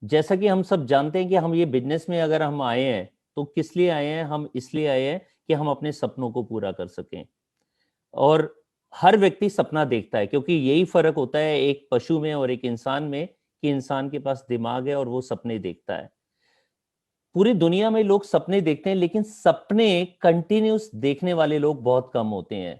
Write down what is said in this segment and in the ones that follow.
जैसा कि हम सब जानते हैं कि हम ये बिजनेस में अगर हम आए हैं तो किस लिए आए हैं? हम इसलिए आए हैं कि हम अपने सपनों को पूरा कर सकें। और हर व्यक्ति सपना देखता है, क्योंकि यही फर्क होता है एक पशु में और एक इंसान में, कि इंसान के पास दिमाग है और वो सपने देखता है। पूरी दुनिया में लोग सपने देखते हैं, लेकिन सपने कंटिन्यूस देखने वाले लोग बहुत कम होते हैं।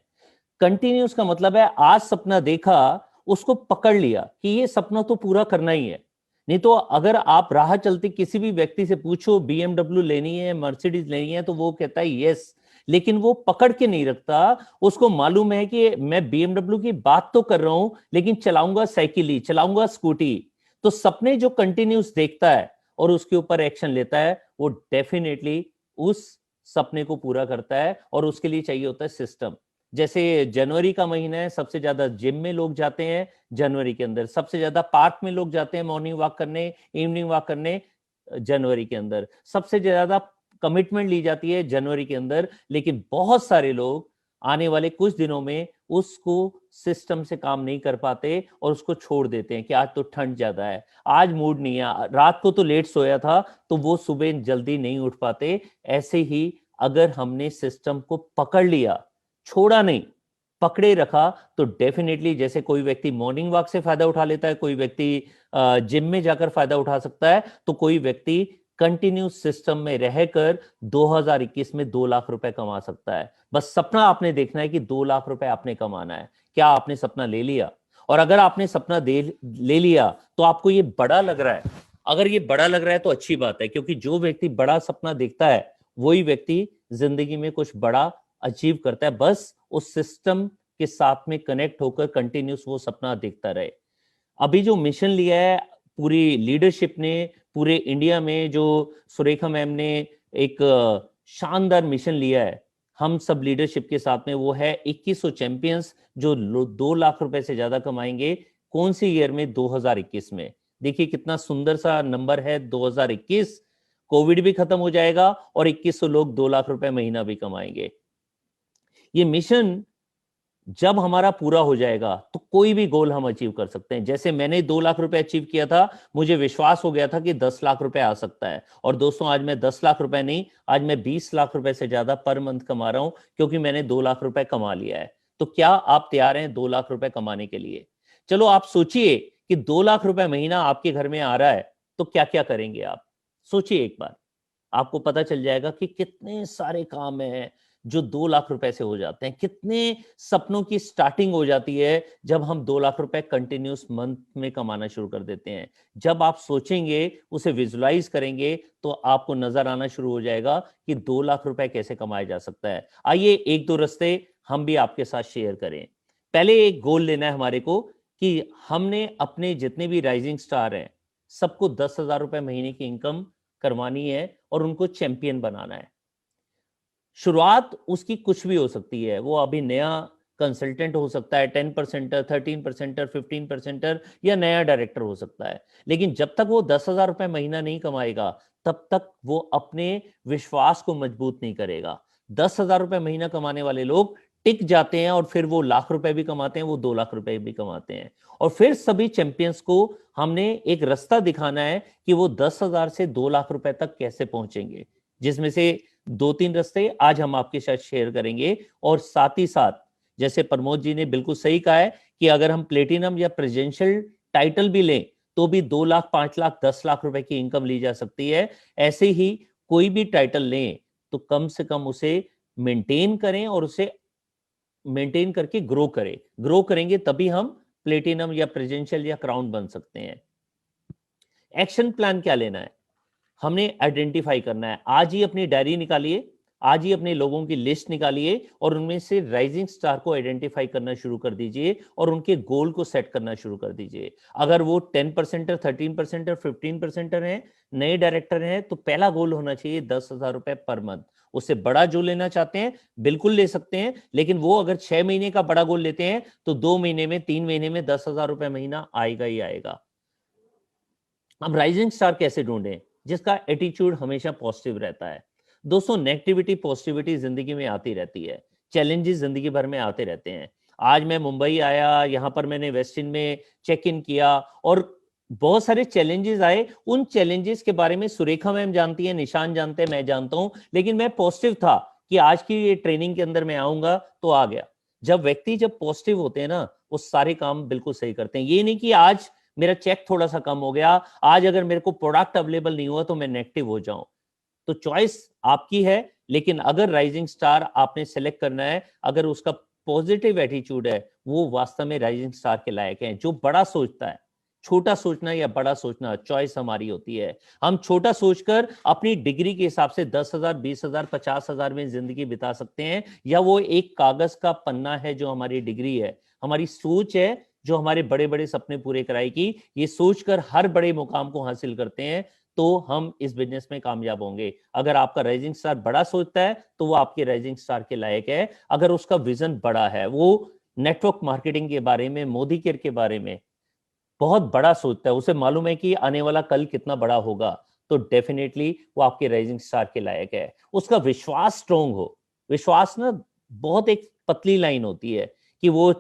कंटिन्यूस का मतलब है आज सपना देखा, उसको पकड़ लिया कि ये सपना तो पूरा करना ही है। नहीं तो अगर आप राह चलते किसी भी व्यक्ति से पूछो बीएमडब्ल्यू लेनी है, मर्सिडीज लेनी है, तो वो कहता है यस, लेकिन वो पकड़ के नहीं रखता। उसको मालूम है कि मैं बीएमडब्ल्यू की बात तो कर रहा हूं, लेकिन चलाऊंगा साइकिल ही, चलाऊंगा स्कूटी। तो सपने जो कंटिन्यूस देखता है और उसके ऊपर एक्शन लेता है, वो डेफिनेटली उस सपने को पूरा करता है। और उसके लिए चाहिए होता है सिस्टम। जैसे जनवरी का महीना है, सबसे ज्यादा जिम में लोग जाते हैं जनवरी के अंदर, सबसे ज्यादा पार्क में लोग जाते हैं मॉर्निंग वॉक करने, इवनिंग वॉक करने जनवरी के अंदर, सबसे ज्यादा कमिटमेंट ली जाती है जनवरी के अंदर। लेकिन बहुत सारे लोग आने वाले कुछ दिनों में उसको सिस्टम से काम नहीं कर पाते और उसको छोड़ देते हैं कि आज तो ठंड ज्यादा है, आज मूड नहीं है, रात को तो लेट सोया था, तो वो सुबह जल्दी नहीं उठ पाते। ऐसे ही अगर हमने सिस्टम को पकड़ लिया, छोड़ा नहीं, पकड़े रखा, तो डेफिनेटली जैसे कोई व्यक्ति मॉर्निंग वॉक से फायदा उठा लेता है, कोई व्यक्ति जिम में जाकर फायदा उठा सकता है, तो कोई व्यक्ति कंटिन्यूस सिस्टम में रहकर 2021 में 2 लाख रुपए कमा सकता है। बस सपना आपने देखना है कि 2 लाख रुपए आपने कमाना है। क्या आपने सपना ले लिया? और अगर आपने सपना ले लिया तो आपको ये बड़ा लग रहा है, अगर ये बड़ा लग रहा है तो अच्छी बात है, क्योंकि जो व्यक्ति बड़ा सपना देखता है वही व्यक्ति जिंदगी में कुछ बड़ा अचीव करता है। बस उस सिस्टम के साथ में कनेक्ट होकर कंटिन्यूस वो सपना देखता रहे। अभी जो मिशन लिया है पूरी लीडरशिप ने, पूरे इंडिया में जो सुरेखा मैम ने एक शानदार मिशन लिया है हम सब लीडरशिप के साथ में, वो है 2100 चैंपियंस जो 2 लाख रुपए से ज्यादा कमाएंगे। कौन सी ईयर में? 2021 में। देखिए कितना सुंदर सा नंबर है 2021। कोविड भी खत्म हो जाएगा और 2100 लोग 2 लाख रुपए महीना भी कमाएंगे। ये मिशन जब हमारा पूरा हो जाएगा तो कोई भी गोल हम अचीव कर सकते हैं। जैसे मैंने 2 लाख रुपए अचीव किया था, मुझे विश्वास हो गया था कि 10 लाख रुपए आ सकता है। और दोस्तों आज मैं 10 लाख रुपए नहीं, आज मैं 20 लाख रुपए से ज्यादा पर मंथ कमा रहा हूं, क्योंकि मैंने 2 लाख रुपए कमा लिया है। तो क्या आप तैयार हैं 2 लाख रुपए कमाने के लिए? चलो आप सोचिए कि 2 लाख रुपए महीना आपके घर में आ रहा है, तो क्या क्या करेंगे आप? सोचिए एक बार, आपको पता चल जाएगा कि कितने सारे काम हैं जो 2 लाख रुपए से हो जाते हैं। कितने सपनों की स्टार्टिंग हो जाती है जब हम 2 लाख रुपए कंटिन्यूस मंथ में कमाना शुरू कर देते हैं। जब आप सोचेंगे, उसे विजुलाइज करेंगे, तो आपको नजर आना शुरू हो जाएगा कि 2 लाख रुपए कैसे कमाया जा सकता है। आइए एक दो रास्ते हम भी आपके साथ शेयर करें। पहले एक गोल लेना है हमारे को कि हमने अपने जितने भी राइजिंग स्टार हैं सबको 10,000 रुपए महीने की इनकम करवानी है और उनको चैंपियन बनाना है। शुरुआत उसकी कुछ भी हो सकती है, वो अभी नया कंसल्टेंट हो सकता है, 10%, 13%, 15%, या नया डायरेक्टर हो सकता है। लेकिन जब तक वो 10,000 रुपए महीना नहीं कमाएगा, तब तक वो अपने विश्वास को मजबूत नहीं करेगा। 10,000 रुपए महीना कमाने वाले लोग टिक जाते हैं और फिर वो लाख रुपए भी कमाते हैं, वो 2 लाख रुपए भी कमाते हैं। और फिर सभी चैंपियंस को हमने एक रास्ता दिखाना है कि वो 10,000 से 2 लाख रुपए तक कैसे पहुंचेंगे, जिसमें से 2-3 रास्ते आज हम आपके साथ शेयर करेंगे। और साथ ही साथ जैसे प्रमोद जी ने बिल्कुल सही कहा है कि अगर हम प्लेटिनम या प्रेजेंशियल टाइटल भी लें तो भी 2 लाख, 5 लाख, 10 लाख रुपए की इनकम ली जा सकती है। ऐसे ही कोई भी टाइटल लें तो कम से कम उसे मेंटेन करें और उसे मेंटेन करके ग्रो करें। ग्रो करेंगे तभी हम प्लेटिनम या प्रेजेंशियल या क्राउन बन सकते हैं। एक्शन प्लान क्या लेना है? हमने आइडेंटिफाई करना है। आज ही अपनी डायरी निकालिए, आज ही अपने लोगों की लिस्ट निकालिए और उनमें से राइजिंग स्टार को आइडेंटिफाई करना शुरू कर दीजिए और उनके गोल को सेट करना शुरू कर दीजिए। अगर वो 10%, 13%, 15% है, नए डायरेक्टर हैं, तो पहला गोल होना चाहिए 10,000 रुपए पर मंथ। उससे बड़ा जो लेना चाहते हैं बिल्कुल ले सकते हैं, लेकिन वो अगर 6 महीने का बड़ा गोल लेते हैं तो 2 महीने में, 3 महीने में 10,000 रुपए महीना आएगा ही आएगा। अब राइजिंग स्टार कैसे ढूंढें? जिसका एटीट्यूड हमेशा पॉजिटिव रहता है। दोस्तों नेगेटिविटी पॉजिटिविटी जिंदगी में आती रहती है, चैलेंजेस जिंदगी भर में आते रहते हैं। आज मैं मुंबई आया, यहाँ पर मैंने वेस्टिन में चेक इन किया और बहुत सारे चैलेंजेस आए, उन चैलेंजेस के बारे में सुरेखा मैम जानती है, निशान जानते हैं, मैं जानता हूं, लेकिन मैं पॉजिटिव था कि आज की ये ट्रेनिंग के अंदर मैं आऊंगा तो आ गया। जब पॉजिटिव होते हैं ना, वो सारे काम बिल्कुल सही करते हैं। ये नहीं कि आज मेरा चेक थोड़ा सा कम हो गया, आज अगर मेरे को प्रोडक्ट अवेलेबल नहीं हुआ तो मैं नेगेटिव हो जाऊं। तो चॉइस आपकी है, लेकिन अगर राइजिंग स्टार आपने सेलेक्ट करना है, अगर उसका पॉजिटिव एटीट्यूड है, वो वास्तव में राइजिंग स्टार के लायक है। जो बड़ा सोचता है, छोटा सोचना या बड़ा सोचना चॉइस हमारी होती है। हम छोटा सोचकर अपनी डिग्री के हिसाब से 10,000, 20,000, 50,000 में जिंदगी बिता सकते हैं, या वो एक कागज का पन्ना है जो हमारी डिग्री है। हमारी सोच है जो हमारे बड़े बड़े सपने पूरे कराएगी। ये सोचकर हर बड़े मुकाम को हासिल करते हैं तो हम इस बिजनेस में कामयाब होंगे। अगर आपका राइजिंग स्टार बड़ा सोचता है तो वो आपके राइजिंग स्टार के लायक है। अगर उसका विजन बड़ा है, वो नेटवर्क मार्केटिंग के बारे में, मोदी केयर के बारे में बहुत बड़ा सोचता है, उसे मालूम है कि आने वाला कल कितना बड़ा होगा, तो डेफिनेटली वो आपके राइजिंग स्टार के लायक है। उसका विश्वास स्ट्रोंग हो। विश्वास ना बहुत एक पतली लाइन होती है कि वो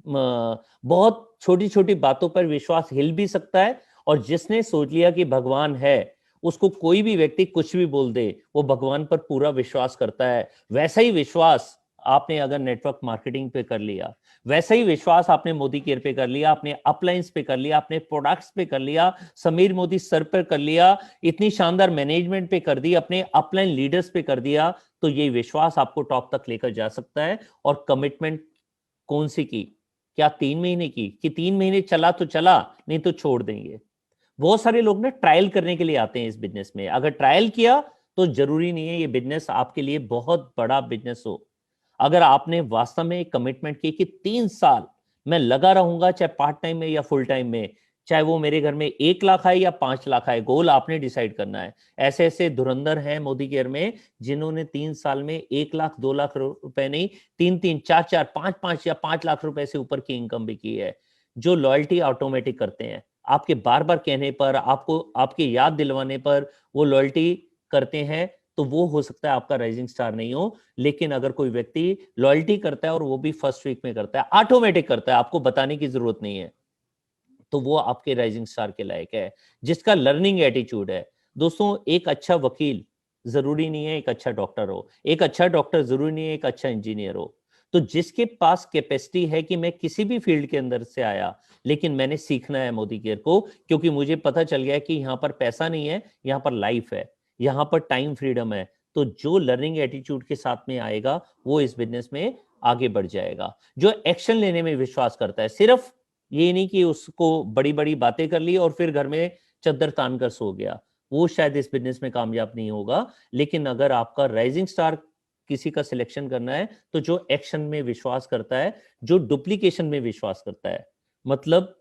बहुत छोटी छोटी बातों पर विश्वास हिल भी सकता है, और जिसने सोच लिया कि भगवान है, उसको कोई भी व्यक्ति कुछ भी बोल दे, वो भगवान पर पूरा विश्वास करता है। वैसा ही विश्वास आपने अगर नेटवर्क मार्केटिंग पे कर लिया, वैसा ही विश्वास आपने मोदी केयर पे कर लिया, आपने अपलाइंस पे कर लिया, अपने प्रोडक्ट्स पे कर लिया, समीर मोदी सर पर कर लिया, इतनी शानदार मैनेजमेंट पे कर दी, अपने अपलाइन लीडर्स पे कर दिया, तो ये विश्वास आपको टॉप तक लेकर जा सकता है। और कमिटमेंट कौन सी की? क्या 3 महीने की? कि 3 महीने चला तो चला, नहीं तो छोड़ देंगे। बहुत सारे लोग ना ट्रायल करने के लिए आते हैं इस बिजनेस में। अगर ट्रायल किया तो जरूरी नहीं है ये बिजनेस आपके लिए बहुत बड़ा बिजनेस हो। अगर आपने वास्तव में कमिटमेंट की कि 3 साल मैं लगा रहूंगा, चाहे पार्ट टाइम में या फुल टाइम में, चाहे वो मेरे घर में 1 लाख आए या 5 लाख आए, गोल आपने डिसाइड करना है। ऐसे ऐसे धुरंधर हैं मोदी केयर में जिन्होंने 3 साल में 1 लाख 2 लाख रुपए नहीं, 3-3, 4-4, 5-5 या 5 लाख रुपए से ऊपर की इनकम भी की है। जो लॉयल्टी ऑटोमेटिक करते हैं, आपके बार बार कहने पर, आपको आपके याद दिलवाने पर वो लॉयल्टी करते हैं, तो वो हो सकता है आपका राइजिंग स्टार नहीं हो। लेकिन अगर कोई व्यक्ति लॉयल्टी करता है और वो भी फर्स्ट वीक में करता है, ऑटोमेटिक करता है, आपको बताने की जरूरत नहीं है, तो वो आपके राइजिंग स्टार के लायक है। जिसका लर्निंग एटीट्यूड है। दोस्तों, एक अच्छा वकील जरूरी नहीं है एक अच्छा डॉक्टर हो, एक अच्छा डॉक्टर जरूरी नहीं है एक अच्छा इंजीनियर हो। तो जिसके पास कैपेसिटी है कि मैं किसी भी फील्ड के अंदर से आया, लेकिन मैंने सीखना है मोदी केयर को, क्योंकि मुझे पता चल गया कि यहाँ पर पैसा नहीं है, यहाँ पर लाइफ है, यहाँ पर टाइम फ्रीडम है। तो जो लर्निंग एटीट्यूड के साथ में आएगा वो इस बिजनेस में आगे बढ़ जाएगा। जो एक्शन लेने में विश्वास करता है, सिर्फ ये नहीं कि उसको बड़ी बड़ी बातें कर ली और फिर घर में चद्दर तान कर सो गया, वो शायद इस बिजनेस में कामयाब नहीं होगा। लेकिन अगर आपका राइजिंग स्टार किसी का सिलेक्शन करना है, तो जो एक्शन में विश्वास करता है, जो डुप्लीकेशन में विश्वास करता है, मतलब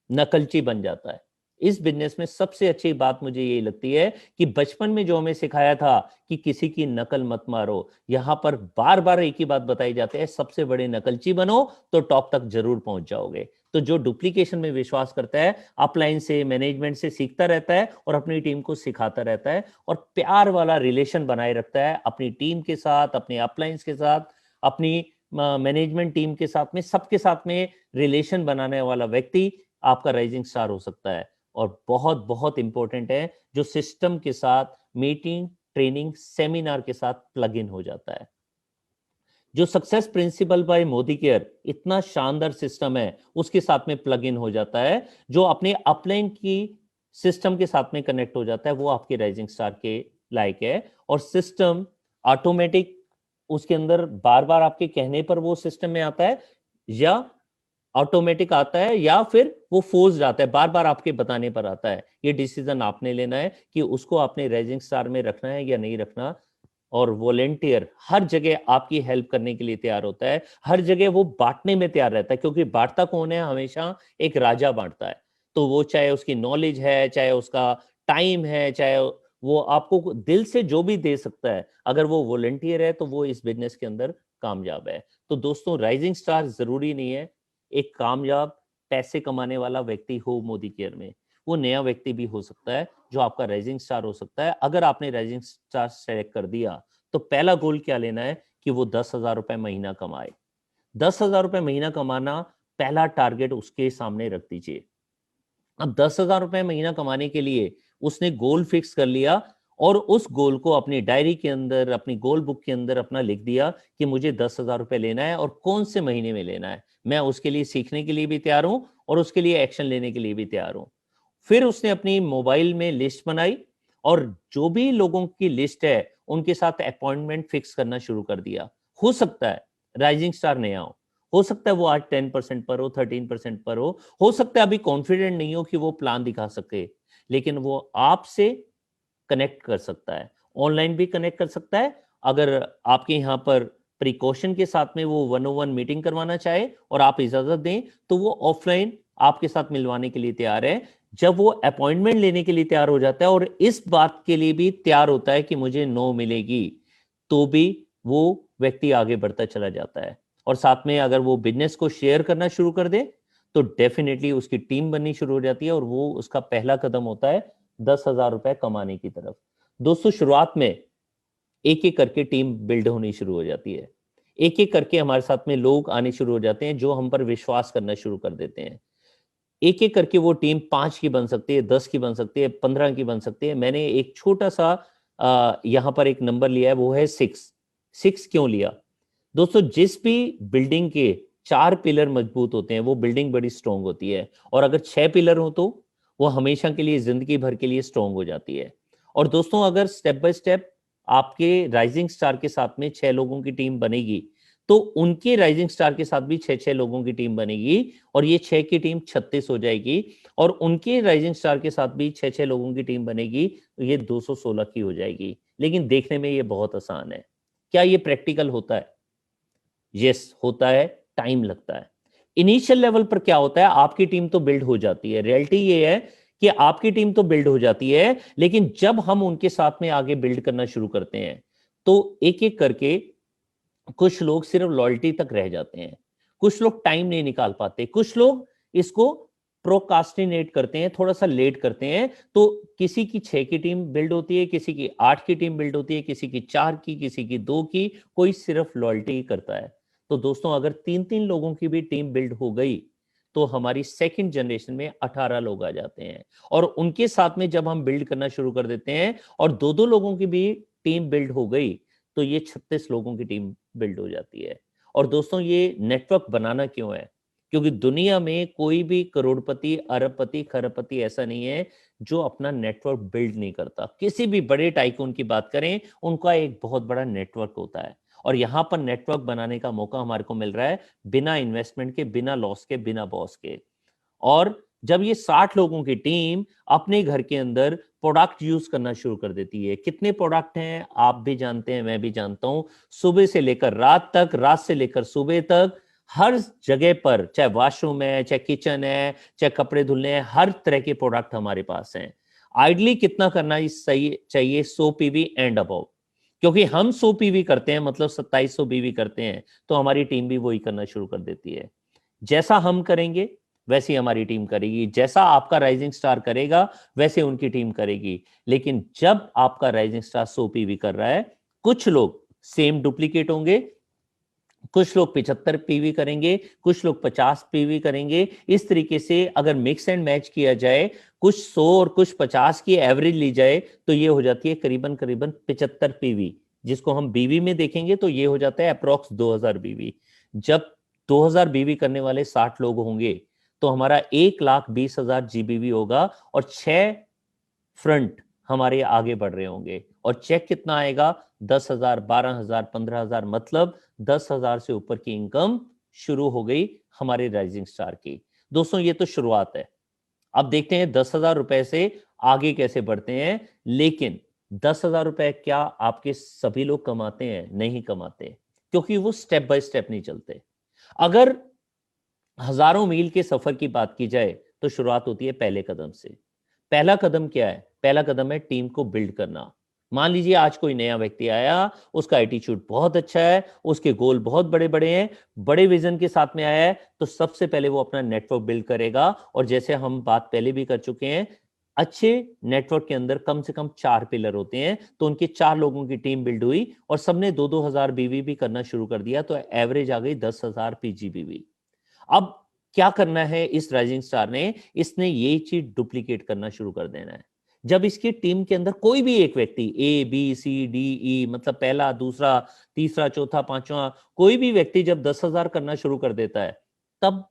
नकलची बन जाता है। इस बिजनेस में सबसे अच्छी बात मुझे यही लगती है कि बचपन में जो हमें सिखाया था कि किसी की नकल मत मारो, यहां पर बार बार एक ही बात बताई जाती है, सबसे बड़े नकलची बनो तो टॉप तक जरूर पहुंच जाओगे। तो जो डुप्लीकेशन में विश्वास करता है, अपलाइन से, मैनेजमेंट से सीखता रहता है और अपनी टीम को सिखाता रहता है, और प्यार वाला रिलेशन बनाए रखता है अपनी टीम के साथ, अपने अपलाइंस के साथ, अपनी मैनेजमेंट टीम के साथ में, सबके साथ में रिलेशन बनाने वाला व्यक्ति आपका राइजिंग स्टार हो सकता है। और बहुत बहुत इंपॉर्टेंट है, जो सिस्टम के साथ, मीटिंग, ट्रेनिंग, सेमिनार के साथ प्लग इन हो जाता है। जो success principal bye Modi care इतना शानदार सिस्टम है, उसके साथ में प्लग इन हो जाता है, जो अपने अपलाइन की सिस्टम के साथ में कनेक्ट हो जाता है, वो आपके राइजिंग स्टार के लायक है। और सिस्टम ऑटोमेटिक उसके अंदर बार बार आपके कहने पर वो सिस्टम में आता है, या ऑटोमेटिक आता है, या फिर वो फोर्स जाता है, बार बार आपके बताने पर आता है। ये डिसीजन आपने लेना है कि उसको आपने राइजिंग स्टार में रखना है या नहीं रखना। और वॉलेंटियर हर जगह आपकी हेल्प करने के लिए तैयार होता है, हर जगह वो बांटने में तैयार रहता है, क्योंकि बांटता कौन है? हमेशा एक राजा बांटता है। तो वो चाहे उसकी नॉलेज है, चाहे उसका टाइम है, चाहे वो आपको दिल से जो भी दे सकता है, अगर वो वॉलेंटियर है तो वो इस बिजनेस के अंदर कामयाब है। तो दोस्तों, राइजिंग स्टार जरूरी नहीं है एक कामयाब पैसे कमाने वाला व्यक्ति हो मोदी केयर में। वो नया व्यक्ति भी हो सकता है जो आपका राइजिंग स्टार हो सकता है। अगर आपने राइजिंग स्टार सेलेक्ट कर दिया, तो पहला गोल क्या लेना है कि वो 10,000 रुपए महीना कमाए। 10,000 रुपए महीना कमाना पहला टारगेट उसके सामने रख दीजिए। अब 10,000 रुपए महीना कमाने के लिए उसने गोल फिक्स कर लिया और उस गोल को अपनी डायरी के अंदर, अपनी गोल बुक के अंदर अपना लिख दिया कि मुझे 10,000 रुपए लेना है और कौन से महीने में लेना है। मैं उसके लिए सीखने के लिए भी तैयार हूं और उसके लिए एक्शन लेने के लिए भी तैयार हूं। फिर उसने अपनी मोबाइल में लिस्ट बनाई और जो भी लोगों की लिस्ट है उनके साथ अपॉइंटमेंट फिक्स करना शुरू कर दिया। हो सकता है राइजिंग स्टार नया हो सकता है वो आज 10% पर हो, 13% पर हो सकता है अभी कॉन्फिडेंट नहीं हो कि वो प्लान दिखा सके, लेकिन वो आपसे कनेक्ट कर सकता है, ऑनलाइन भी कनेक्ट कर सकता है। अगर आपके यहाँ पर प्रिकॉशन के साथ में वो 1-on-1 मीटिंग करवाना चाहे और आप इजाजत दें तो वो ऑफलाइन आपके साथ मिलवाने के लिए तैयार है। जब वो अपॉइंटमेंट लेने के लिए तैयार हो जाता है और इस बात के लिए भी तैयार होता है कि मुझे नो मिलेगी, तो भी वो व्यक्ति आगे बढ़ता चला जाता है। और साथ में अगर वो बिजनेस को शेयर करना शुरू कर दे तो डेफिनेटली उसकी टीम बननी शुरू हो जाती है और वो उसका पहला कदम होता है 10,000 रुपए कमाने की तरफ। दोस्तों शुरुआत में एक एक करके टीम बिल्ड होनी शुरू हो जाती है, एक एक करके हमारे साथ में लोग आने शुरू हो जाते हैं जो हम पर विश्वास करना शुरू कर देते हैं। एक एक करके वो टीम 5 की बन सकती है, 10 की बन सकती है, 15 की बन सकती है। मैंने एक छोटा सा यहां पर एक नंबर लिया है, वो है 6। क्यों लिया दोस्तों? जिस भी बिल्डिंग के 4 पिलर मजबूत होते हैं वो बिल्डिंग बड़ी स्ट्रांग होती है, और अगर 6 पिलर हो तो वो हमेशा के लिए, जिंदगी भर के लिए स्ट्रांग हो जाती है। और दोस्तों अगर स्टेप बाय स्टेप आपके राइजिंग स्टार के साथ में 6 लोगों की टीम बनेगी तो उनके राइजिंग स्टार के साथ भी 6-6 लोगों की टीम बनेगी और ये 6 की टीम 36 हो जाएगी, और उनके राइजिंग स्टार के साथ भी 6-6 लोगों की टीम बनेगी तो ये 216 की हो जाएगी। लेकिन देखने में ये बहुत आसान है। क्या ये प्रैक्टिकल होता है? यस होता है, टाइम लगता है। इनिशियल लेवल पर क्या होता है, आपकी टीम तो बिल्ड हो जाती है। रियलिटी ये है कि आपकी टीम तो बिल्ड हो जाती है, लेकिन जब हम उनके साथ में आगे बिल्ड करना शुरू करते हैं तो एक एक करके कुछ लोग सिर्फ लॉयल्टी तक रह जाते हैं, कुछ लोग टाइम नहीं निकाल पाते, कुछ लोग इसको प्रोकास्टिनेट करते हैं, थोड़ा सा लेट करते हैं। तो किसी की 6 की टीम बिल्ड होती है, किसी की 8 की टीम बिल्ड होती है, किसी की 4 की, किसी की 2 की, कोई सिर्फ लॉयल्टी ही करता है। तो दोस्तों अगर 3-3 लोगों की भी टीम बिल्ड हो गई तो हमारी सेकंड जनरेशन में 18 लोग आ जाते हैं, और उनके साथ में जब हम बिल्ड करना शुरू कर देते हैं और 2-2 लोगों की भी टीम बिल्ड हो गई तो ये 36 लोगों की टीम बिल्ड हो जाती है। और दोस्तों ये नेटवर्क बनाना क्यों है? क्योंकि दुनिया में कोई भी करोड़पति, अरबपति, खरबपति ऐसा नहीं है जो अपना नेटवर्क बिल्ड नहीं करता। किसी भी बड़े टाइकून की बात करें, उनका एक बहुत बड़ा नेटवर्क होता है, और यहां पर नेटवर्क बनाने का मौका हमारे को मिल रहा है बिना इन्वेस्टमेंट के, बिना लॉस के, बिना बॉस के। और जब ये 60 लोगों की टीम अपने घर के अंदर प्रोडक्ट यूज करना शुरू कर देती है, कितने प्रोडक्ट हैं आप भी जानते हैं, मैं भी जानता हूं, सुबह से लेकर रात तक, रात से लेकर सुबह तक, हर जगह पर, चाहे वॉशरूम है, चाहे किचन है, चाहे कपड़े धुलने हैं, हर तरह के प्रोडक्ट हमारे पास हैं। आइडली कितना करना सही चाहिए? 100 पीवी एंड अबव, क्योंकि हम 100 पीवी करते हैं मतलब 2700 पीवी करते हैं, तो हमारी टीम भी वही करना शुरू कर देती है। जैसा हम करेंगे वैसी हमारी टीम करेगी, जैसा आपका राइजिंग स्टार करेगा वैसे उनकी टीम करेगी। लेकिन जब आपका राइजिंग स्टार 100 पीवी कर रहा है, कुछ लोग सेम डुप्लीकेट होंगे, कुछ लोग 75 पीवी करेंगे, कुछ लोग 50 पीवी करेंगे। इस तरीके से अगर मिक्स एंड मैच किया जाए, कुछ 100 और कुछ 50 की एवरेज ली जाए तो ये हो जाती है करीबन करीबन 75 पीवी, जिसको हम बीवी में देखेंगे तो ये हो जाता है अप्रोक्स 2000 बीवी। जब 2000 बीवी करने वाले 60 लोग होंगे तो हमारा 1,20,000 जीबीवी होगा, और 6 फ्रंट हमारे आगे बढ़ रहे होंगे, और चेक कितना आएगा? 10,000, 12,000, 15,000, मतलब 10,000 से ऊपर की इनकम शुरू हो गई हमारे राइजिंग स्टार की। दोस्तों ये तो शुरुआत है, अब देखते हैं 10,000 रुपए से आगे कैसे बढ़ते हैं। लेकिन 10,000 रुपए क्या आपके सभी लोग कमाते हैं? नहीं कमाते, क्योंकि वो स्टेप बाय स्टेप नहीं चलते। अगर हजारों मील के सफर की बात की जाए तो शुरुआत होती है पहले कदम से। पहला कदम क्या है? पहला कदम है टीम को बिल्ड करना। मान लीजिए आज कोई नया व्यक्ति आया, उसका एटीट्यूड बहुत अच्छा है, उसके गोल बहुत बड़े बड़े हैं, बड़े विजन के साथ में आया है, तो सबसे पहले वो अपना नेटवर्क बिल्ड करेगा। और जैसे हम बात पहले भी कर चुके हैं, अच्छे नेटवर्क के अंदर कम से कम 4 पिलर होते हैं, तो उनके 4 लोगों की टीम बिल्ड हुई और सबने 2-2 हजार बीवी भी करना शुरू कर दिया, तो एवरेज आ गई 10,000 पीजीबीवी। अब क्या करना है इस राइजिंग स्टार ने, इसने ये चीज डुप्लीकेट करना शुरू कर देना है। जब इसकी टीम के अंदर कोई भी एक व्यक्ति ABCDE, मतलब पहला, दूसरा, तीसरा, चौथा, पांचवा, कोई भी व्यक्ति जब 10,000 करना शुरू कर देता है, तब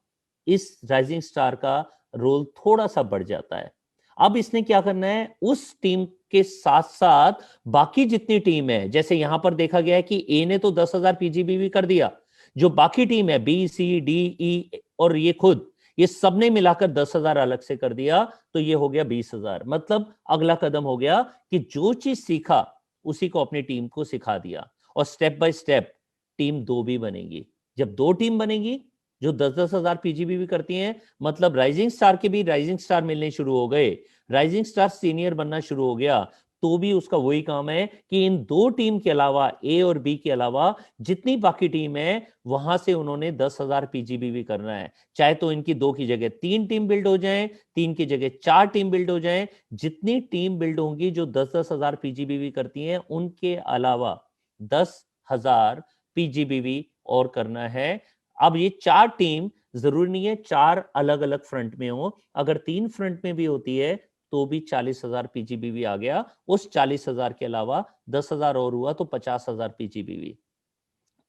इस राइजिंग स्टार का रोल थोड़ा सा बढ़ जाता है। अब इसने क्या करना है, उस टीम के साथ साथ बाकी जितनी टीम है, जैसे यहां पर देखा गया है कि ए ने तो 10,000 पीजीबीवी कर दिया, जो बाकी टीम है BCDE और ये खुद, ये सबने मिलाकर 10,000 अलग से कर दिया, तो ये हो गया 20,000। मतलब अगला कदम हो गया कि जो चीज सीखा उसी को अपनी टीम को सिखा दिया, और स्टेप बाय स्टेप टीम 2 भी बनेगी। जब 2 टीम बनेगी जो 10,000 पीजीबी करती हैं, मतलब राइजिंग स्टार के भी राइजिंग स्टार मिलने शुरू हो गए, राइजिंग स्टार सीनियर बनना शुरू हो गया, तो भी उसका वही काम है कि इन 2 टीम के अलावा, ए और बी के अलावा जितनी बाकी टीम है, वहां से उन्होंने 10,000 पीजीबी करना है। चाहे तो इनकी 2 की जगह 3 टीम बिल्ड हो जाए, 3 की जगह 4 टीम बिल्ड हो जाए, जितनी टीम बिल्ड होंगी जो 10,000 पीजीबी करती हैं, उनके अलावा 10,000 पीजीबी और करना है। अब ये 4 टीम जरूरी नहीं है 4 अलग अलग फ्रंट में हो, अगर 3 फ्रंट में भी होती है तो भी 40,000 पीजीबीवी आ गया। उस 40,000 के अलावा 10,000 और हुआ तो 50,000 पीजीबीवी।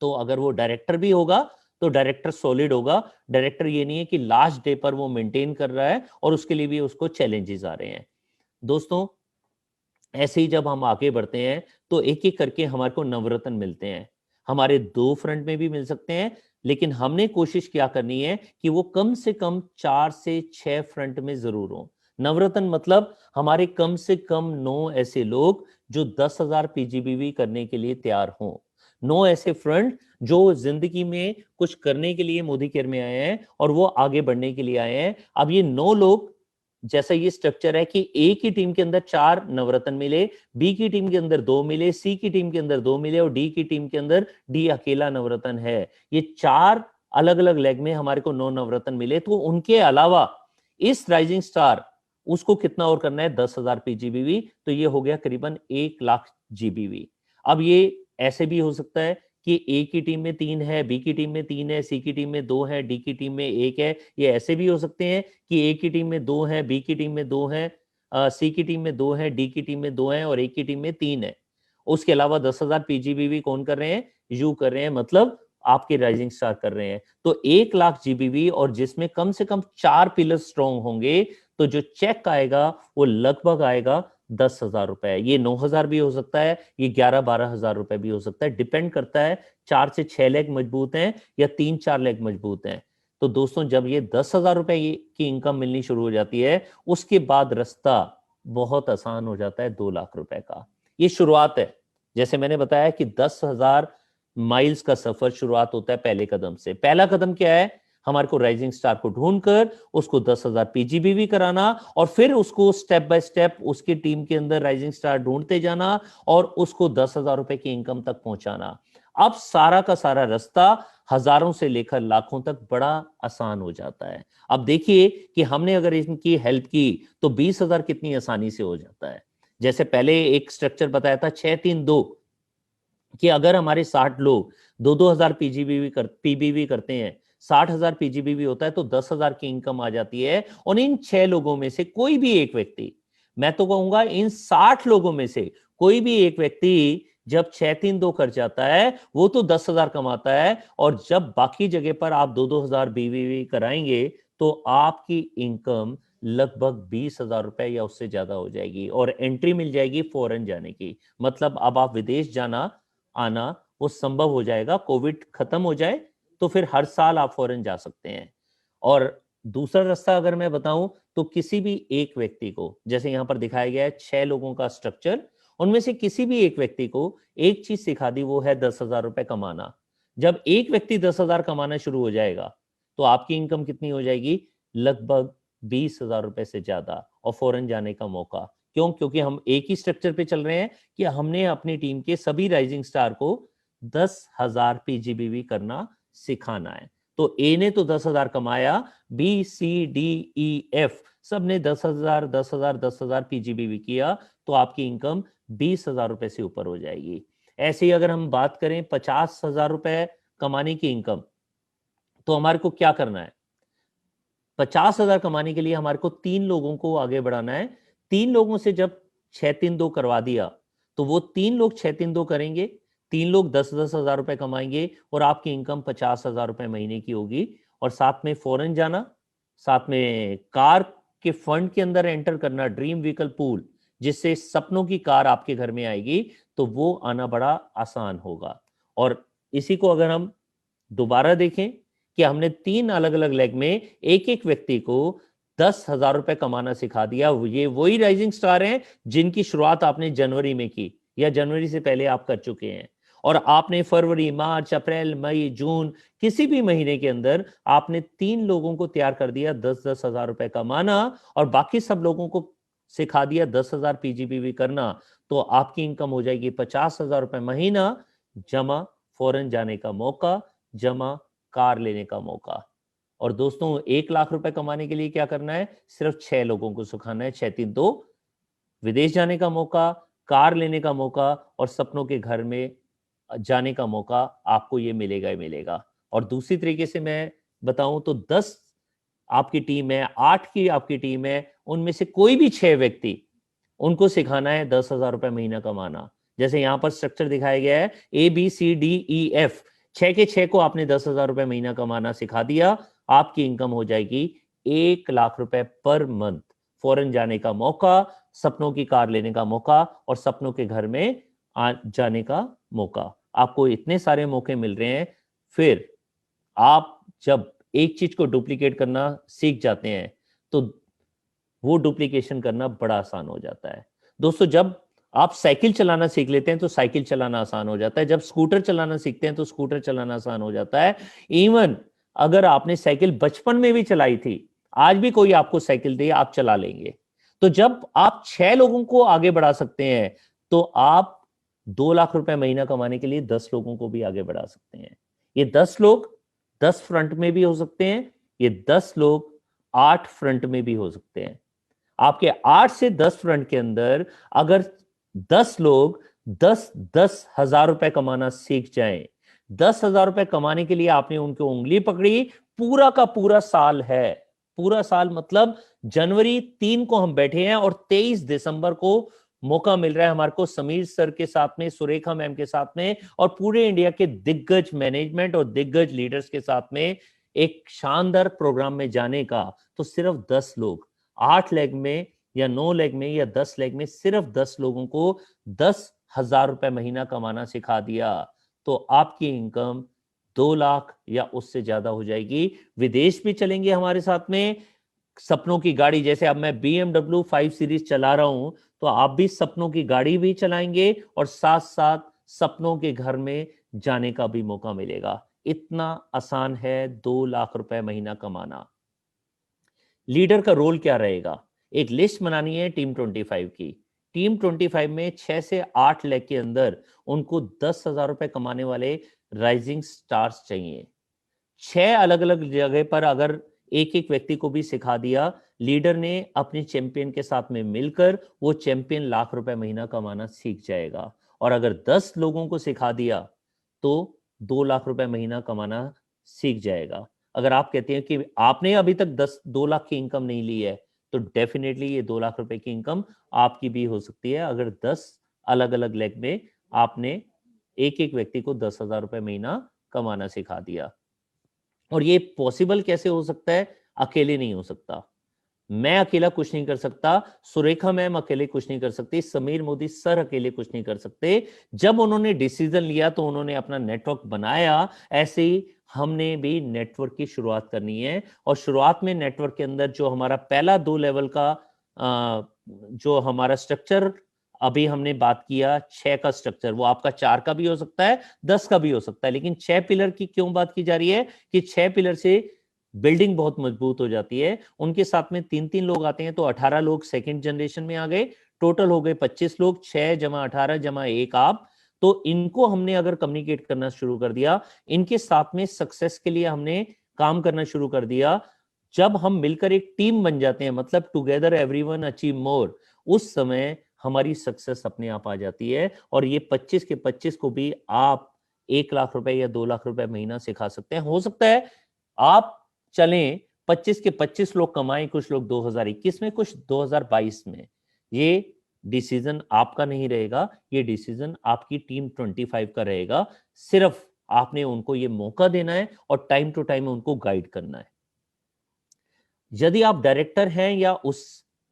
तो अगर वो डायरेक्टर भी होगा तो डायरेक्टर सॉलिड होगा। डायरेक्टर ये नहीं है कि लास्ट डे पर वो मेंटेन कर रहा है और उसके लिए भी उसको चैलेंजेस आ रहे हैं। दोस्तों, ऐसे ही जब हम आगे बढ़ते हैं तो एक एक करके हमारे को नवरत्न मिलते हैं। हमारे 2 फ्रंट में भी मिल सकते हैं, लेकिन हमने कोशिश क्या करनी है कि वो कम से कम 4 से 6 फ्रंट में जरूर हो। नवरत्न मतलब हमारे कम से कम 9 ऐसे लोग जो 10,000 पीजीबीवी करने के लिए तैयार हों। 9 ऐसे फ्रंट जो जिंदगी में कुछ करने के लिए मोदी केयर में आए हैं और वो आगे बढ़ने के लिए आए हैं। अब ये 9 लोग, जैसा ये स्ट्रक्चर है कि ए की टीम के अंदर 4 नवरत्न मिले, बी की टीम के अंदर 2 मिले, सी की टीम के अंदर 2 मिले और डी की टीम के अंदर डी अकेला नवरत्न है। ये 4 अलग अलग लेग में हमारे को 9 नवरत्न मिले। तो उनके अलावा इस राइजिंग स्टार, उसको कितना और करना है, 10,000 पीजीबीवी, तो ये हो गया करीबन 1,00,000 जीबीवी। अब ये ऐसे भी हो सकता है कि ए की टीम में 3 है, बी की टीम में 3 है, सी की टीम में 2 है, डी की टीम में 1 है। ये ऐसे भी हो सकते हैं कि ए की टीम में 2 है, बी की टीम में 2 है, सी की टीम में 2 है, डी की टीम में 2 है और ए की टीम में 3 है। उसके अलावा 10,000 पीजीबीवी कौन कर रहे हैं, यू कर रहे हैं, मतलब आपके राइजिंग स्टार कर रहे हैं। तो 1,00,000 जीबीवी और जिसमें कम से कम 4 पिलर स्ट्रॉन्ग होंगे, तो जो चेक आएगा वो लगभग आएगा 10,000 रुपए। ये 9,000 भी हो सकता है, ये 11-12,000 रुपए भी हो सकता है, डिपेंड करता है 4 से 6 लेग मजबूत हैं या 3-4 लेग मजबूत हैं। तो दोस्तों, जब ये 10,000 रुपए की इनकम मिलनी शुरू हो जाती है, उसके बाद रास्ता बहुत आसान हो जाता है 2,00,000 रुपए का। ये शुरुआत है। जैसे मैंने बताया कि 10,000 माइल्स का सफर शुरुआत होता है पहले कदम से। पहला कदम क्या है, हमारे को राइजिंग स्टार को ढूंढकर उसको 10,000 पीजीबीवी कराना और फिर उसको स्टेप बाय स्टेप उसकी टीम के अंदर राइजिंग स्टार ढूंढते जाना और उसको 10,000 रुपए की इनकम तक पहुंचाना। अब सारा का सारा रास्ता हजारों से लेकर लाखों तक बड़ा आसान हो जाता है। अब देखिए कि हमने अगर इनकी हेल्प की तो 20,000 कितनी आसानी से हो जाता है। जैसे पहले एक स्ट्रक्चर बताया था 6-3-2, कि अगर हमारे 60 लोग 2-2,000 पीबीवी करते हैं, 60,000 पीजीबीवी होता है, तो 10,000 की इनकम आ जाती है। और इन 6 लोगों में से कोई भी एक व्यक्ति, मैं तो कहूंगा इन 60 लोगों में से कोई भी एक व्यक्ति जब 6-3-2 कर जाता है, वो तो 10,000 कमाता है। और जब बाकी जगह पर आप 2-2,000 बीवीवी कराएंगे तो आपकी इनकम लगभग 20,000 रुपए या उससे ज्यादा हो जाएगी और एंट्री मिल जाएगी फॉरेन जाने की। मतलब अब आप विदेश जाना आना वो संभव हो जाएगा। कोविड खत्म हो जाए तो फिर हर साल आप फॉरेन जा सकते हैं। और दूसरा रास्ता अगर मैं बताऊं तो किसी भी एक व्यक्ति को, जैसे यहां पर दिखाया गया है 6 लोगों का स्ट्रक्चर, उनमें से किसी भी एक व्यक्ति को एक चीज सिखा दी, वो है 10,000 रुपए कमाना। जब एक व्यक्ति 10,000 कमाना शुरू हो जाएगा तो आपकी इनकम कितनी हो जाएगी, लगभग 20,000 रुपए से ज्यादा, और फॉरेन जाने का मौका। क्यों? क्योंकि हम एक ही स्ट्रक्चर पे चल रहे हैं कि हमने अपनी टीम के सभी राइजिंग स्टार को 10,000 पीजीबीवी करना सिखाना है। तो ए ने तो 10,000 कमाया, BCDEF सब ने 10,000 10,000 10,000 पीजीबीवी किया, तो आपकी इनकम 20,000 रुपए से ऊपर हो जाएगी। ऐसे ही अगर हम बात करें 50,000 रुपए कमाने की इनकम, तो हमारे को क्या करना है, 50,000 कमाने के लिए हमारे को 3 लोगों को आगे बढ़ाना है। 3 लोगों से जब 6-3-2 करवा दिया तो वो 3 लोग 6-3-2 करेंगे, 3 लोग 10-10 हजार रुपए कमाएंगे और आपकी इनकम 50,000 रुपए महीने की होगी। और साथ में फॉरेन जाना, साथ में कार के फंड के अंदर एंटर करना, ड्रीम व्हीकल पूल, जिससे सपनों की कार आपके घर में आएगी, तो वो आना बड़ा आसान होगा। और इसी को अगर हम दोबारा देखें कि हमने 3 अलग अलग लेग में एक एक व्यक्ति को 10,000 रुपए कमाना सिखा दिया। ये वही राइजिंग स्टार हैं जिनकी शुरुआत आपने जनवरी में की या जनवरी से पहले आप कर चुके हैं, और आपने फरवरी, मार्च, अप्रैल, मई, जून, किसी भी महीने के अंदर आपने 3 लोगों को तैयार कर दिया 10-10 हजार रुपए कमाना, और बाकी सब लोगों को सिखा दिया 10,000 पीजीपीवी करना। तो आपकी इनकम हो जाएगी 50,000 रुपए महीना, जमा फॉरेन जाने का मौका, जमा कार लेने का मौका। और दोस्तों 1 लाख रुपए कमाने के लिए क्या करना है? सिर्फ 6 लोगों को सिखाना है। 6-3-2, विदेश जाने का मौका, कार लेने का मौका और सपनों के घर में जाने का मौका आपको ये मिलेगा ही मिलेगा। और दूसरी तरीके से मैं बताऊं तो 10 आपकी टीम है, 8 की आपकी टीम है, उनमें से कोई भी 6 व्यक्ति, उनको सिखाना है 10,000 रुपए महीना कमाना। जैसे यहां पर स्ट्रक्चर दिखाया गया है ABCDEF, 6 के 6 को आपने 10,000 रुपए महीना कमाना सिखा दिया, आपकी इनकम हो जाएगी 1 लाख रुपए पर मंथ। फॉरेन जाने का मौका, सपनों की कार लेने का मौका और सपनों के घर में जाने का मौका। आपको इतने सारे मौके मिल रहे हैं। फिर आप जब एक चीज को डुप्लीकेट करना सीख जाते हैं तो वो डुप्लीकेशन करना बड़ा आसान हो जाता है। दोस्तों जब आप साइकिल चलाना सीख लेते हैं तो साइकिल चलाना आसान हो जाता है, जब स्कूटर चलाना सीखते हैं तो स्कूटर चलाना आसान हो जाता है। इवन अगर आपने साइकिल बचपन में भी चलाई थी, आज भी कोई आपको साइकिल दे आप चला लेंगे। तो जब आप 6 लोगों को आगे बढ़ा सकते हैं तो आप 2 लाख रुपए महीना कमाने के लिए 10 लोगों को भी आगे बढ़ा सकते हैं। ये 10 लोग 10 फ्रंट में भी हो सकते हैं, ये 10 लोग 8 फ्रंट में भी हो सकते हैं। आपके 8 से 10 फ्रंट के अंदर अगर 10 लोग 10-10 हजार रुपए कमाना सीख जाएं, 10,000 रुपए कमाने के लिए आपने उनको उंगली पकड़ी, पूरा का पूरा साल है। पूरा साल मतलब जनवरी 3 को हम बैठे हैं और 23 दिसंबर को मौका मिल रहा है हमारे को समीर सर के साथ में, सुरेखा मैम के साथ में और पूरे इंडिया के दिग्गज मैनेजमेंट और दिग्गज लीडर्स के साथ में एक शानदार प्रोग्राम में जाने का। तो सिर्फ 10 लोग 8 लेग में या 9 लेग में या 10 लेग में सिर्फ 10 लोगों को 10,000 रुपए महीना कमाना सिखा दिया तो आपकी इनकम 2 लाख या उससे ज्यादा हो जाएगी। विदेश भी चलेंगे हमारे साथ में, सपनों की गाड़ी, जैसे अब मैं BMW 5 सीरीज चला रहा हूं तो आप भी सपनों की गाड़ी भी चलाएंगे और साथ साथ सपनों के घर में जाने का भी मौका मिलेगा। इतना आसान है 2 लाख रुपए महीना कमाना। लीडर का रोल क्या रहेगा? एक लिस्ट बनानी है टीम 25 की। टीम 25 में 6 से 8 लेग के अंदर उनको 10,000 रुपए कमाने वाले राइजिंग स्टार्स चाहिए। 6 अलग अलग जगह पर अगर एक एक व्यक्ति को भी सिखा दिया, लीडर ने अपने चैंपियन के साथ में मिलकर वो चैंपियन लाख रुपए महीना कमाना सीख जाएगा। और अगर 10 लोगों को सिखा दिया तो 2 लाख रुपए महीना कमाना सीख जाएगा। अगर आप कहते हैं कि आपने अभी तक 2 लाख की इनकम नहीं ली है तो डेफिनेटली ये 2 लाख रुपए की इनकम आपकी भी हो सकती है अगर 10 अलग अलग लेग में आपने एक एक व्यक्ति को 10,000 रुपए महीना कमाना सिखा दिया। और ये पॉसिबल कैसे हो सकता है? अकेले नहीं हो सकता। मैं अकेला कुछ नहीं कर सकता, सुरेखा मैम अकेले कुछ नहीं कर सकती, समीर मोदी सर अकेले कुछ नहीं कर सकते। जब उन्होंने डिसीजन लिया तो उन्होंने अपना नेटवर्क बनाया। ऐसे ही हमने भी नेटवर्क की शुरुआत करनी है और शुरुआत में नेटवर्क के अंदर जो हमारा पहला 2 लेवल का जो हमारा स्ट्रक्चर अभी हमने बात किया 6 का स्ट्रक्चर, वो आपका 4 का भी हो सकता है, 10 का भी हो सकता है, लेकिन 6 पिलर की क्यों बात की जा रही है कि 6 पिलर से बिल्डिंग बहुत मजबूत हो जाती है। उनके साथ में 3-3 लोग आते हैं तो 18 लोग सेकंड जनरेशन में आ गए, टोटल हो गए 25 लोग, 6 जमा 18 जमा 1 आप। तो इनको हमने अगर कम्युनिकेट करना शुरू कर दिया, इनके साथ में सक्सेस के लिए हमने काम करना शुरू कर दिया। जब हम मिलकर एक टीम बन जाते हैं, मतलब टुगेदर एवरीवन अचीव मोर, उस समय हमारी सक्सेस अपने आप आ जाती है। और ये 25 के 25 को भी आप 1 लाख रुपए या 2 लाख रुपए महीना सिखा सकते हैं। हो सकता है आप चलें 25 के 25 लोग कमाएं, कुछ लोग 2021 में, कुछ 2022 में। ये डिसीजन आपका नहीं रहेगा, ये डिसीजन आपकी टीम 25 का रहेगा। सिर्फ आपने उनको ये मौका देना है और टाइम टू टाइम उनको गाइड करना है। यदि आप डायरेक्टर हैं या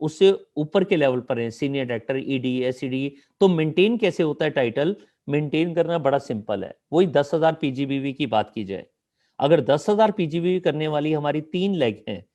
उससे ऊपर के लेवल पर हैं, सीनियर डायरेक्टर, ईडी, एसईडी, तो मेंटेन कैसे होता है टाइटल? मेंटेन करना बड़ा सिंपल है। वही 10,000 पीजीबीवी की बात की जाए, अगर 10,000 पीजीबीवी करने वाली हमारी 3 लेग हैं,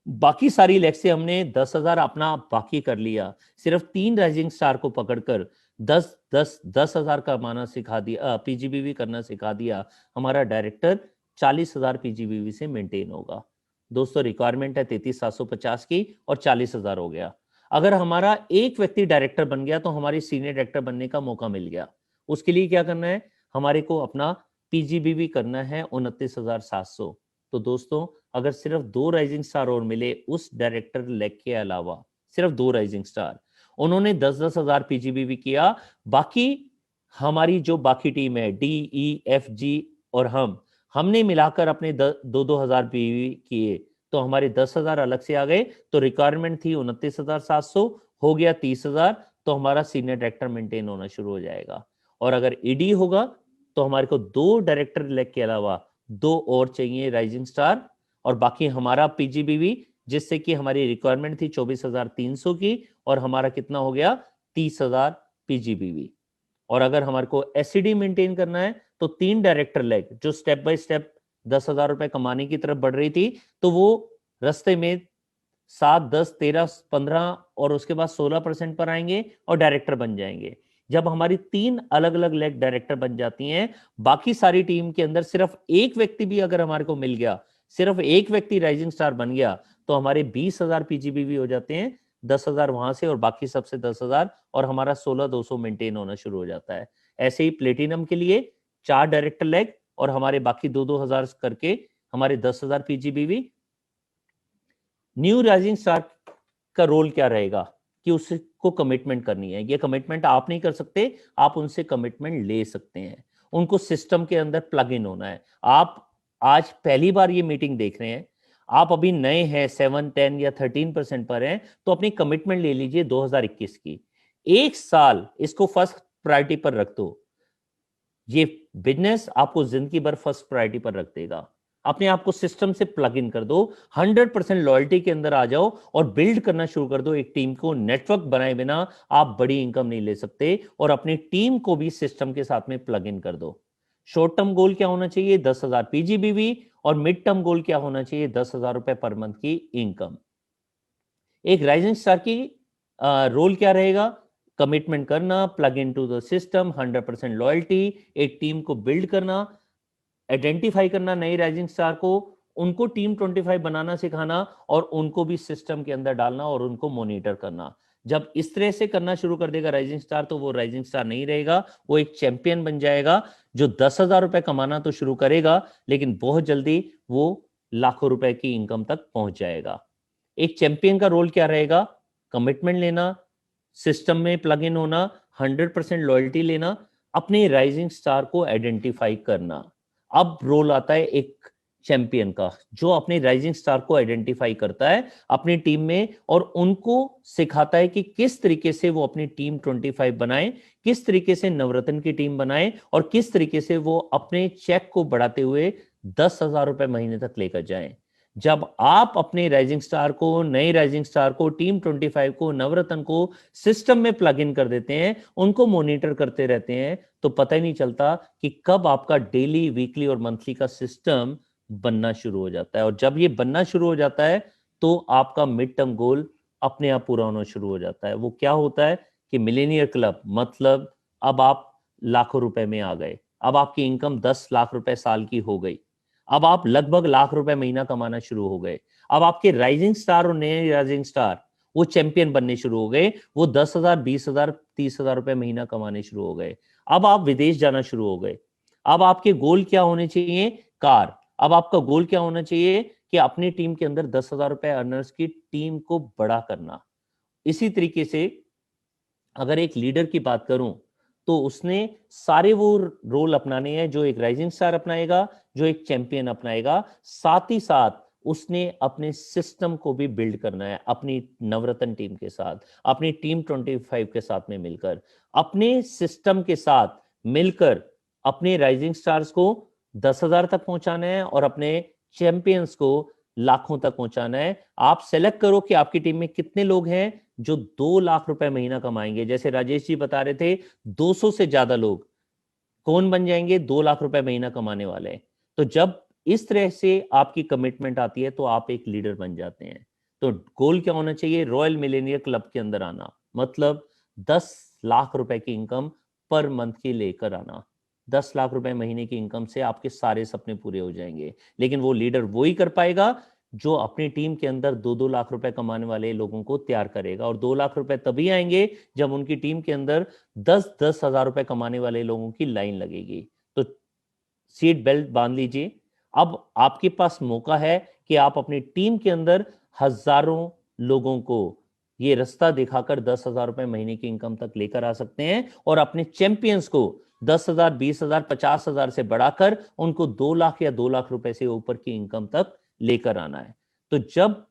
बाकी सारी लेग से हमने 10,000 अपना बाकी कर लिया, सिर्फ 3 राइजिंग स्टार को पकड़कर 10,000 कमाना सिखा दिया, पीजीबीवी करना सिखा दिया, हमारा डायरेक्टर 40,000 पीजीबीवी से मेंटेन होगा। दोस्तों, रिक्वायरमेंट है 33,750 की और 40,000 हो गया। अगर हमारा एक व्यक्ति डायरेक्टर बन गया तो हमारी सीनियर डायरेक्टर बनने का मौका मिल गया। उसके लिए क्या करना है? हमारे को अपना पीजीबीवी करना है 29,700। तो दोस्तों, अगर सिर्फ 2 राइजिंग स्टार और मिले उस डायरेक्टर लेग के अलावा, सिर्फ 2 राइजिंग स्टार, उन्होंने 10,000 पीजीबीवी किया, बाकी हमारी जो बाकी टीम है डी, ई, एफ, जी और हमने मिलाकर अपने 2,000 पीवी किए, तो हमारे 10,000 अलग से आ गए। तो रिक्वायरमेंट थी 29,700, हो गया 30,000, तो हमारा सीनियर डायरेक्टर मेंटेन होना शुरू हो जाएगा। और अगर ईडी होगा तो हमारे को 2 डायरेक्टर लेग के अलावा 2 और चाहिए राइजिंग स्टार, और बाकी हमारा पीजीबीवी, जिससे कि हमारी रिक्वायरमेंट थी 24,300 की, और हमारा कितना हो गया? 30,000 पीजीबीवी। और अगर हमारे को एससीडी मेंटेन करना है तो 3 डायरेक्टर लेग जो स्टेप बाय स्टेप 10,000 रुपए कमाने की तरफ बढ़ रही थी, तो वो रास्ते में 7, 10, 13, 15 और उसके बाद 16% पर आएंगे और डायरेक्टर बन जाएंगे। जब हमारी 3 अलग अलग लेग डायरेक्टर बन जाती हैं, बाकी सारी टीम के अंदर सिर्फ एक व्यक्ति भी अगर हमारे को मिल गया, सिर्फ एक व्यक्ति राइजिंग स्टार बन गया, तो हमारे 20,000 पीजीबीवी हो जाते हैं, 10,000 वहां से और बाकी सबसे 10,000, और हमारा 16,200 मेंटेन होना शुरू हो जाता है। ऐसे ही प्लेटिनम के लिए 4 डायरेक्टर लेग और हमारे बाकी 2-2 हजार करके हमारे 10,000 पीजीबीवी। न्यू राइजिंग स्टार का रोल क्या रहेगा कि उसको कमिटमेंट करनी है। ये कमिटमेंट आप नहीं कर सकते, आप उनसे कमिटमेंट ले सकते हैं। उनको सिस्टम के अंदर प्लग इन होना है। आप आज पहली बार ये मीटिंग देख रहे हैं, आप अभी नए हैं, 7, 10 या 13% पर हैं, तो अपनी कमिटमेंट ले लीजिए 2021 की। एक साल इसको फर्स्ट प्रायोरिटी पर रख दो। ये बिजनेस आपको जिंदगी भर फर्स्ट प्रायोरिटी पर रख देगा। अपने आप को सिस्टम से प्लग इन कर दो, 100% लॉयल्टी के अंदर आ जाओ और बिल्ड करना शुरू कर दो एक टीम को। नेटवर्क बनाए बिना आप बड़ी इनकम नहीं ले सकते, और अपनी टीम को भी सिस्टम के साथ में प्लग इन कर दो। शॉर्ट टर्म गोल क्या होना चाहिए? 10,000 पीजीबीवी, और मिड टर्म गोल क्या होना चाहिए? 10,000 रुपए पर मंथ की इनकम। एक राइजिंग स्टार की रोल क्या रहेगा? कमिटमेंट करना, plug in to the system, 100% loyalty, एक टीम को बिल्ड करना, आइडेंटिफाई करना नए राइजिंग स्टार को, उनको टीम 25 बनाना सिखाना, और उनको भी सिस्टम के अंदर डालना और उनको मॉनिटर करना। जब इस तरह से करना शुरू कर देगा राइजिंग स्टार, तो वो राइजिंग स्टार नहीं रहेगा, वो एक चैंपियन बन जाएगा, जो 10,000 रुपए कमाना तो शुरू करेगा, लेकिन बहुत जल्दी वो लाखों रुपए की इनकम तक पहुंच जाएगा। एक चैंपियन का रोल क्या रहेगा? कमिटमेंट लेना, सिस्टम में प्लग इन होना, 100% लॉयल्टी लेना, अपने राइजिंग स्टार को आइडेंटिफाई करना। अब रोल आता है एक चैंपियन का, जो अपने राइजिंग स्टार को आइडेंटिफाई करता है अपनी टीम में और उनको सिखाता है कि किस तरीके से वो अपनी टीम 25 बनाए, किस तरीके से नवरत्न की टीम बनाए, और किस तरीके से वो अपने चेक को बढ़ाते हुए 10,000 रुपए महीने तक लेकर जाएं। जब आप अपने राइजिंग स्टार को, नए राइजिंग स्टार को, टीम 25 को, नवरत्न को सिस्टम में प्लग इन कर देते हैं, उनको मॉनिटर करते रहते हैं, तो पता ही नहीं चलता कि कब आपका डेली, वीकली और मंथली का सिस्टम बनना शुरू हो जाता है। और जब ये बनना शुरू हो जाता है तो आपका मिड टर्म गोल अपने आप पूरा होना शुरू हो जाता है। वो क्या होता है कि मिलेनियर क्लब, मतलब अब आप लाखों रुपए में आ गए, अब आपकी इनकम 10 लाख रुपए साल की हो गई, अब आप लगभग लाख रुपए महीना कमाना शुरू हो गए। अब आपके राइजिंग स्टार और नए राइजिंग स्टार वो चैंपियन बनने शुरू हो गए, वो 10,000, 20,000, 30,000 रुपए महीना कमाने शुरू हो गए। अब आप विदेश जाना शुरू हो गए। अब आपके गोल क्या होने चाहिए? कार। अब आपका गोल क्या होना चाहिए कि अपनी टीम के अंदर 10,000 रुपए अर्नर्स की टीम को बड़ा करना। इसी तरीके से अगर एक लीडर की बात करूं, तो उसने सारे वो रोल अपनाने हैं जो एक राइजिंग स्टार अपनाएगा, जो एक चैंपियन अपनाएगा। साथ ही साथ उसने अपने सिस्टम को भी बिल्ड करना है अपनी नवरत्न टीम के साथ, अपनी टीम 25 के साथ में मिलकर, अपने सिस्टम के साथ मिलकर अपने राइजिंग स्टार्स को 10,000 तक पहुंचाना है और अपने चैंपियंस को लाखों तक पहुंचाना है। आप सेलेक्ट करो कि आपकी टीम में कितने लोग हैं जो 2 लाख रुपए महीना कमाएंगे। जैसे राजेश जी बता रहे थे, 200 से ज्यादा लोग कौन बन जाएंगे 2 लाख रुपए महीना कमाने वाले। तो जब इस तरह से आपकी कमिटमेंट आती है तो आप एक लीडर बन जाते हैं। तो गोल क्या होना चाहिए? रॉयल मिलेनियर क्लब के अंदर आना, मतलब 10 लाख रुपए की इनकम पर मंथ की लेकर आना। 10 लाख रुपए महीने की इनकम से आपके सारे सपने पूरे हो जाएंगे। लेकिन वो लीडर वो ही कर पाएगा जो अपनी टीम के अंदर 2-2 लाख रुपए कमाने वाले लोगों को तैयार करेगा। और 2 लाख रुपए तभी आएंगे जब उनकी टीम के अंदर 10-10 हजार रुपए कमाने वाले लोगों की लाइन लगेगी। तो सीट बेल्ट बांध लीजिए। अब आपके पास मौका है कि आप अपनी टीम के अंदर हजारों लोगों को ये रास्ता दिखाकर 10,000 रुपए महीने की इनकम तक लेकर आ सकते हैं और अपने चैंपियंस को 10,000, 20,000, 50,000 से बढ़ाकर उनको 2 लाख या 2 लाख रुपए से ऊपर की इनकम तक लेकर आना है। तो जब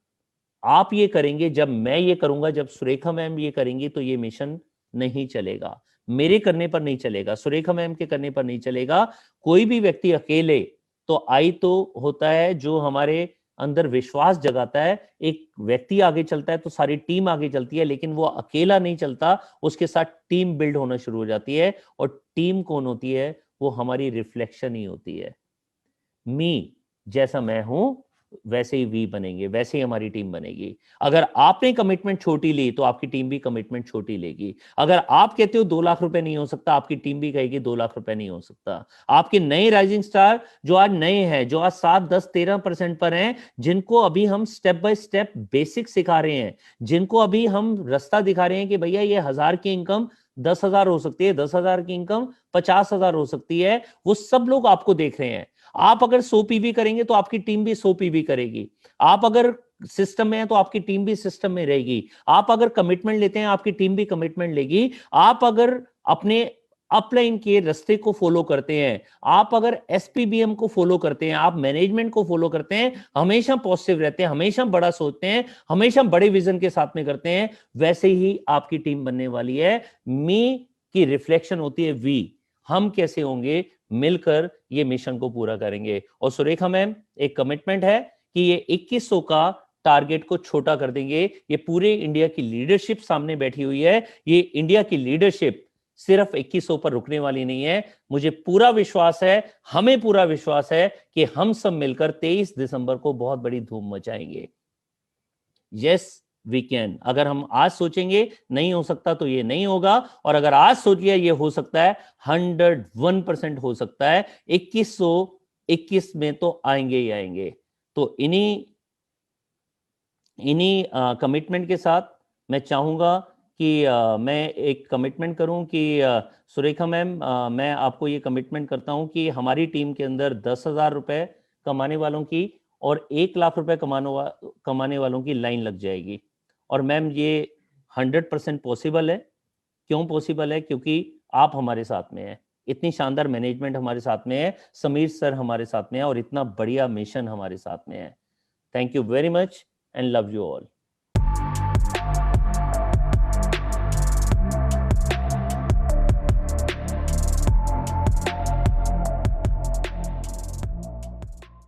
आप ये करेंगे, जब मैं ये करूंगा, जब सुरेखा मैम ये करेंगी, तो ये मिशन नहीं चलेगा। मेरे करने पर नहीं चलेगा, सुरेखा मैम के करने पर नहीं चलेगा। कोई भी व्यक्ति अकेले तो आई तो होता है जो हमारे अंदर विश्वास जगाता है। एक व्यक्ति आगे चलता है तो सारी टीम आगे चलती है, लेकिन वो अकेला नहीं चलता, उसके साथ टीम बिल्ड होना शुरू हो जाती है। और टीम कौन होती है? वो हमारी रिफ्लेक्शन ही होती है। मी, जैसा मैं हूं वैसे ही वी बनेंगे, वैसे ही हमारी टीम बनेगी। अगर आपने कमिटमेंट छोटी ली तो आपकी टीम भी कमिटमेंट छोटी लेगी। अगर आप कहते हो 2 लाख रुपए नहीं हो सकता, आपकी टीम भी कहेगी 2 लाख रुपए नहीं हो सकता। आपके नए राइजिंग स्टार जो आज नए हैं, जो आज 7, 10, 13% पर हैं, जिनको अभी हम स्टेप बाय स्टेप बेसिक सिखा रहे हैं, जिनको अभी हम रास्ता दिखा रहे हैं कि भैया ये 1000 की इनकम 10,000 हो सकती है, 10,000 की इनकम 50,000 हो सकती है, वो सब लोग आपको देख रहे हैं। आप अगर 100 पीवी करेंगे तो आपकी टीम भी 100 पीवी करेगी। आप अगर सिस्टम में है तो आपकी टीम भी सिस्टम में रहेगी। आप अगर कमिटमेंट लेते हैं, आपकी टीम भी कमिटमेंट लेगी। आप अगर अपने अपलाइन के रास्ते को फॉलो करते हैं, आप अगर एसपीबीएम को फॉलो करते हैं, आप मैनेजमेंट को फॉलो करते हैं, हमेशा पॉजिटिव रहते हैं, हमेशा बड़ा सोचते हैं, हमेशा बड़े विजन के साथ में करते हैं, वैसे ही आपकी टीम बनने वाली है। मी की रिफ्लेक्शन होती है वी। हम कैसे होंगे? मिलकर ये मिशन को पूरा करेंगे। और सुरेखा मैम, एक कमिटमेंट है कि ये 2100 का टारगेट को छोटा कर देंगे। ये पूरे इंडिया की लीडरशिप सामने बैठी हुई है। ये इंडिया की लीडरशिप सिर्फ 2100 पर रुकने वाली नहीं है। मुझे पूरा विश्वास है, हमें पूरा विश्वास है कि हम सब मिलकर 23 दिसंबर को बहुत बड़ी धूम मचाएंगे। Yes we can. अगर हम आज सोचेंगे नहीं हो सकता तो ये नहीं होगा, और अगर आज सोचिए ये हो सकता है, 101% हो सकता है। 2121 में तो आएंगे ही आएंगे। तो इन्हीं कमिटमेंट के साथ मैं चाहूंगा कि मैं एक कमिटमेंट करूं कि सुरेखा मैम, मैं आपको ये कमिटमेंट करता हूं कि हमारी टीम के अंदर 10,000 रुपए कमाने वालों की और 1 लाख रुपए कमाने वालों की लाइन लग जाएगी। और मैम ये 100% पॉसिबल है। क्यों पॉसिबल है? क्योंकि आप हमारे साथ में हैं, इतनी शानदार मैनेजमेंट हमारे साथ में है, समीर सर हमारे साथ में है, और इतना बढ़िया मिशन हमारे साथ में है। Thank you very much and love you all.